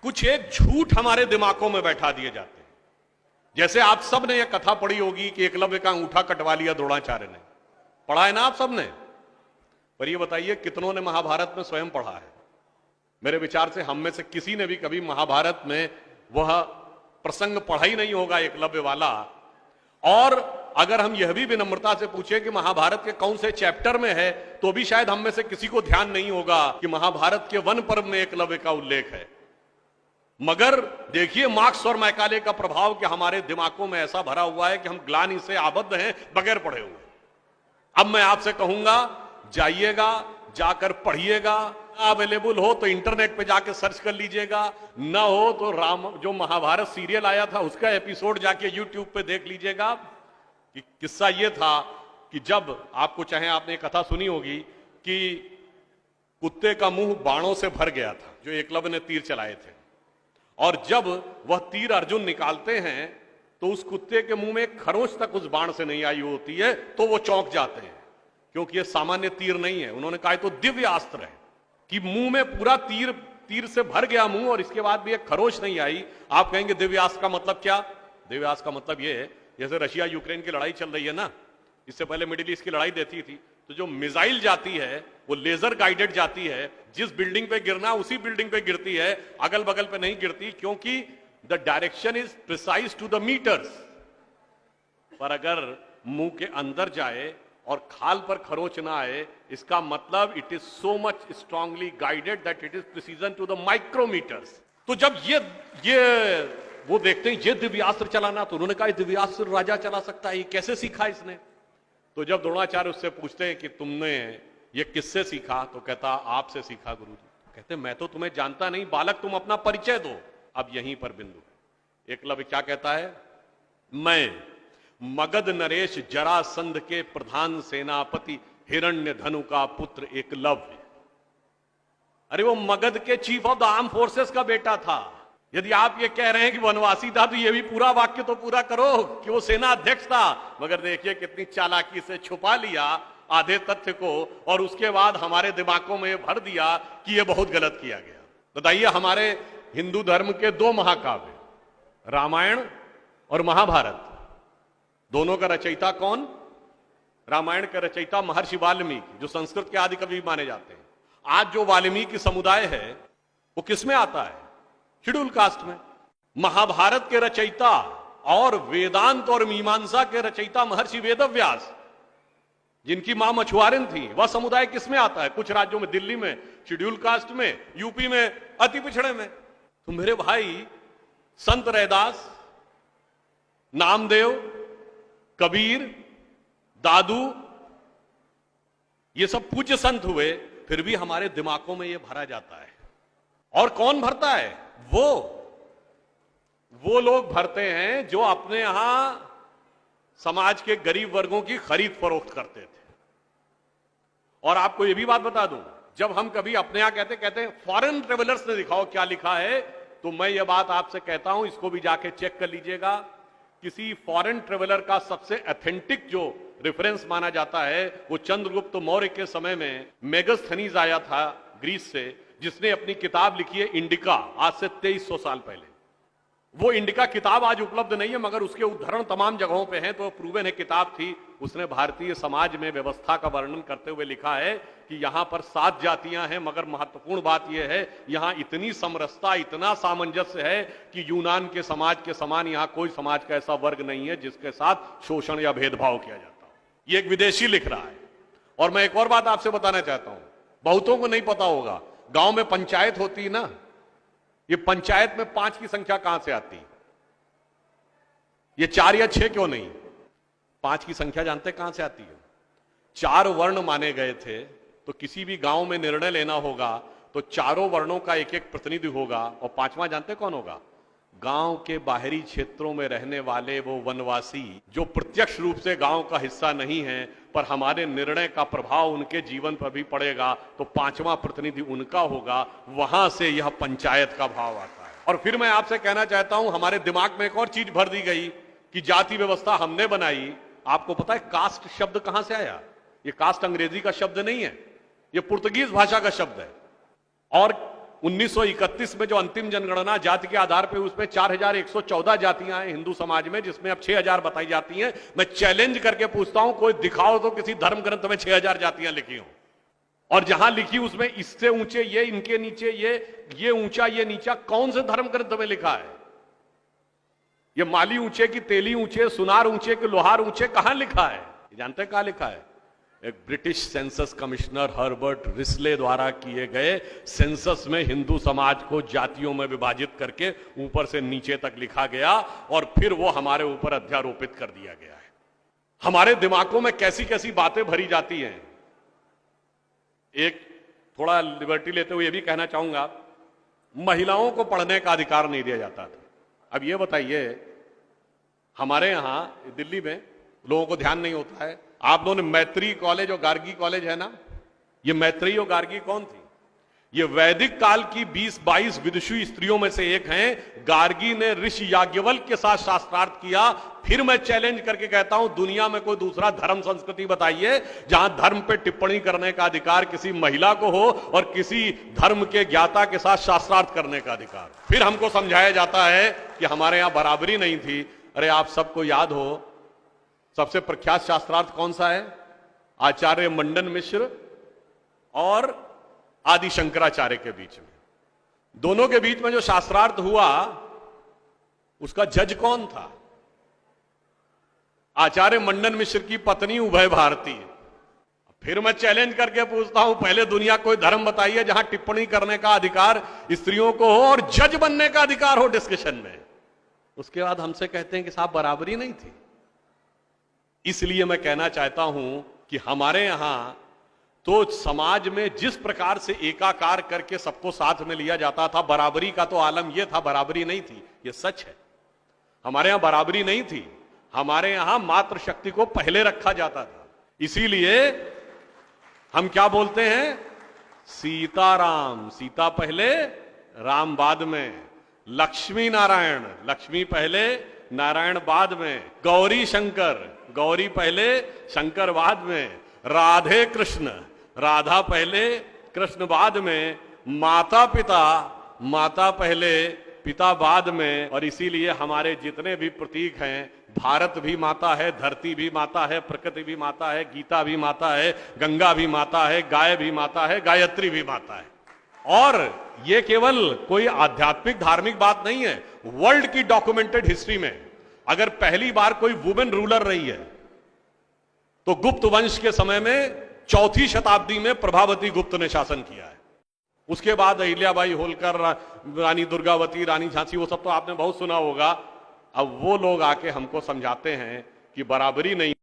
कुछ एक झूठ हमारे दिमागों में बैठा दिए जाते हैं। जैसे आप सब ने यह कथा पढ़ी होगी कि एकलव्य का अंगूठा कटवा लिया द्रोणाचार्य ने, पढ़ा है ना आप सब ने? पर यह बताइए कितनों ने महाभारत में स्वयं पढ़ा है? मेरे विचार से हम में से किसी ने भी कभी महाभारत में वह प्रसंग पढ़ा ही नहीं होगा एकलव्य वाला। और अगर हम यह भी विनम्रता से पूछे कि महाभारत के कौन से चैप्टर में है, तो भी शायद हम में से किसी को ध्यान नहीं होगा कि महाभारत के वन पर्व में एकलव्य का उल्लेख है। मगर देखिए मार्क्स और मैकाले का प्रभाव कि हमारे दिमागों में ऐसा भरा हुआ है कि हम ग्लानि से आबद्ध हैं बगैर पढ़े हुए। अब मैं आपसे कहूंगा, जाइएगा, जाकर पढ़िएगा। अवेलेबल हो तो इंटरनेट पे जाके सर्च कर लीजिएगा, ना हो तो राम जो महाभारत सीरियल आया था उसका एपिसोड जाके यूट्यूब पे देख लीजिएगा। कि किस्सा यह था कि जब आपको, चाहे आपने कथा सुनी होगी कि कुत्ते का मुंह बाणों से भर गया था जो एकलव्य ने तीर चलाए थे, और जब वह तीर अर्जुन निकालते हैं तो उस कुत्ते के मुंह में एक खरोंच तक उस बाण से नहीं आई होती है, तो वो चौंक जाते हैं क्योंकि ये सामान्य तीर नहीं है। उन्होंने कहा तो दिव्य अस्त्र है कि मुंह में पूरा तीर से भर गया मुंह और इसके बाद भी एक खरोंच नहीं आई। आप कहेंगे दिव्यास्त्र का मतलब क्या? दिव्यास्त्र का मतलब ये है, जैसे रशिया यूक्रेन की लड़ाई चल रही है ना, इससे पहले मिडिल ईस्ट की लड़ाई देती थी, तो जो मिसाइल जाती है वो लेजर गाइडेड जाती है, जिस बिल्डिंग पे गिरना उसी बिल्डिंग पे गिरती है, अगल बगल पे नहीं गिरती, क्योंकि the direction is precise to the metres. पर अगर मुंह के अंदर जाए और खाल पर खरोच ना आए, इसका मतलब it is so much strongly guided that it is precision to the micrometres. तो जब ये वो देखते हैं ये दिव्यास्त्र चलाना, तो उन्होंने कहा दिव्यास्त्र राजा चला सकता है, ये कैसे सीखा इसने? तो जब द्रोणाचार्य उससे पूछते हैं कि तुमने ये किससे सीखा, तो कहता आपसे सीखा गुरुजी। कहते मैं तो तुम्हें जानता नहीं बालक, तुम अपना परिचय दो। अब यहीं पर बिंदु है। एकलव्य क्या कहता है? मैं मगध नरेश जरासंध के प्रधान सेनापति हिरण्यधनु का पुत्र एकलव्य। अरे वो मगध के chief of the arm forces का बेटा था। यदि आप ये कह रहे हैं कि वनवासी था, तो ये भी पूरा वाक्य तो पूरा करो कि वो सेना अध्यक्ष था। मगर देखिए कितनी चालाकी से छुपा लिया आधे तथ्य को, और उसके बाद हमारे दिमागों में भर दिया कि ये बहुत गलत किया गया। बताइए, हमारे हिंदू धर्म के दो महाकाव्य, रामायण और महाभारत, दोनों का रचयिता कौन? रामायण का रचयिता महर्षि वाल्मीकि, जो संस्कृत के आदि कवि माने जाते हैं। आज जो वाल्मीकि समुदाय है वो किसमें आता है? शेड्यूल कास्ट में। महाभारत के रचयिता और वेदांत और मीमांसा के रचयिता महर्षि वेदव्यास, जिनकी मां मछुआरिन थी, वह समुदाय किसमें आता है? कुछ राज्यों में, दिल्ली में शेड्यूल कास्ट में, यूपी में अति पिछड़े में। तो मेरे भाई, संत रैदास, नामदेव, कबीर, दादू, ये सब पूज्य संत हुए, फिर भी हमारे दिमागों में ये भरा जाता है। और कौन भरता है? वो लोग भरते हैं जो अपने यहां समाज के गरीब वर्गों की खरीद फरोख्त करते थे। और आपको यह भी बात बता दूं, जब हम कभी अपने यहां कहते हैं फॉरेन ट्रेवलर्स ने दिखाओ क्या लिखा है, तो मैं यह बात आपसे कहता हूं, इसको भी जाके चेक कर लीजिएगा। किसी फॉरेन ट्रेवलर का सबसे ऑथेंटिक जो रेफरेंस माना जाता है, वो चंद्रगुप्त मौर्य के समय में मेगास्थनीज आया था ग्रीस से, जिसने अपनी किताब लिखी है इंडिका, आज से 2300 साल पहले। वो इंडिका किताब आज उपलब्ध नहीं है, मगर उसके उदाहरण तमाम जगहों पे हैं, तो प्रूवन है किताब थी। उसने भारतीय समाज में व्यवस्था का वर्णन करते हुए लिखा है कि यहां पर 7 जातियां हैं, मगर महत्वपूर्ण बात यह है यहां इतनी समरसता, इतना सामंजस्य है कि यूनान के समाज के समान यहां कोई समाज का ऐसा वर्ग नहीं है जिसके साथ शोषण या भेदभाव किया जाता हो। ये एक विदेशी लिख रहा है। और मैं एक और बात आपसे बताना चाहता हूं, बहुतों को नहीं पता होगा, गांव में पंचायत होती है ना, ये पंचायत में 5 की संख्या कहां से आती है? ये 4 या 6 क्यों नहीं? 5 की संख्या जानते कहां से आती है? 4 वर्ण माने गए थे, तो किसी भी गांव में निर्णय लेना होगा तो चारों वर्णों का एक एक प्रतिनिधि होगा, और 5वां जानते कौन होगा? गांव के बाहरी क्षेत्रों में रहने वाले वो वनवासी जो प्रत्यक्ष रूप से गांव का हिस्सा नहीं है, पर हमारे निर्णय का प्रभाव उनके जीवन पर भी पड़ेगा, तो 5वां प्रतिनिधि उनका होगा। वहां से यह पंचायत का भाव आता है। और फिर मैं आपसे कहना चाहता हूं, हमारे दिमाग में एक और चीज भर दी गई कि जाति व्यवस्था हमने बनाई। आपको पता है कास्ट शब्द कहां से आया? ये कास्ट अंग्रेजी का शब्द नहीं है, ये पुर्तगीज भाषा का शब्द है। और 1931 में जो अंतिम जनगणना जाति के आधार पर उसमें 4114 जातियां हैं हिंदू समाज में, जिसमें अब 6000 बताई जाती हैं। मैं चैलेंज करके पूछता हूं, कोई दिखाओ तो किसी धर्म ग्रंथ में 6000 जातियां लिखी हो, और जहां लिखी उसमें इससे ऊंचे ये, इनके नीचे ये ऊंचा ये नीचा, कौन से धर्म ग्रंथ में लिखा है? ये माली ऊंचे की तेली ऊंचे, सुनार ऊंचे कि लोहार ऊंचे, कहां लिखा है? जानते हैं कहां लिखा है? एक British census commissioner Herbert Risley द्वारा किए गए सेंसस में हिंदू समाज को जातियों में विभाजित करके ऊपर से नीचे तक लिखा गया, और फिर वो हमारे ऊपर अध्यारोपित कर दिया गया है। हमारे दिमागों में कैसी कैसी बातें भरी जाती हैं। एक थोड़ा लिबर्टी लेते हुए यह भी कहना चाहूंगा, महिलाओं को पढ़ने का अधिकार नहीं दिया जाता था। अब ये बताइए, हमारे यहां दिल्ली में लोगों को ध्यान नहीं होता है, आप लोगों ने मैत्री कॉलेज और गार्गी कॉलेज है ना, ये मैत्री और गार्गी कौन थी? ये वैदिक काल की 20-22 विदुषी स्त्रियों में से एक हैं। गार्गी ने ऋषि याज्ञवल्क्य के साथ शास्त्रार्थ किया। फिर मैं चैलेंज करके कहता हूं, दुनिया में कोई दूसरा धर्म संस्कृति बताइए जहां धर्म पे टिप्पणी करने का अधिकार किसी महिला को हो और किसी धर्म के ज्ञाता के साथ शास्त्रार्थ करने का अधिकार। फिर हमको समझाया जाता है कि हमारे यहां बराबरी नहीं थी। अरे आप सबको याद हो, सबसे प्रख्यात शास्त्रार्थ कौन सा है? आचार्य मंडन मिश्र और आदि शंकराचार्य के बीच में। दोनों के बीच में जो शास्त्रार्थ हुआ, उसका जज कौन था? आचार्य मंडन मिश्र की पत्नी उभय भारती। फिर मैं चैलेंज करके पूछता हूं, पहले दुनिया कोई धर्म बताइए जहां टिप्पणी करने का अधिकार स्त्रियों को हो और जज बनने का अधिकार हो डिस्कशन में। उसके बाद हमसे कहते हैं कि साहब बराबरी नहीं थी। इसलिए मैं कहना चाहता हूं कि हमारे यहां तो समाज में जिस प्रकार से एकाकार करके सबको साथ में लिया जाता था, बराबरी का तो आलम यह था, बराबरी नहीं थी, यह सच है। हमारे यहां बराबरी नहीं थी। हमारे यहां मातृशक्ति को पहले रखा जाता था। इसीलिए हम क्या बोलते हैं? सीताराम, सीता पहले राम बाद में। लक्ष्मी नारायण, लक्ष्मी पहले नारायण बाद में। गौरी शंकर, गौरी पहले शंकर बाद में। राधे कृष्ण, राधा पहले कृष्ण बाद में। माता पिता, माता पहले पिता बाद में। और इसीलिए हमारे जितने भी प्रतीक हैं, भारत भी माता है, धरती भी माता है, प्रकृति भी माता है, गीता भी माता है, गंगा भी माता है, गाय भी माता है, गायत्री भी माता है। और ये केवल कोई आध्यात्मिक धार्मिक बात नहीं है। वर्ल्ड की डॉक्यूमेंटेड हिस्ट्री में अगर पहली बार कोई वुमेन रूलर रही है तो गुप्त वंश के समय में 4वीं शताब्दी में प्रभावती गुप्त ने शासन किया है। उसके बाद अहिल्याबाई होलकर, रानी दुर्गावती, रानी झांसी, वो सब तो आपने बहुत सुना होगा। अब वो लोग आके हमको समझाते हैं कि बराबरी नहीं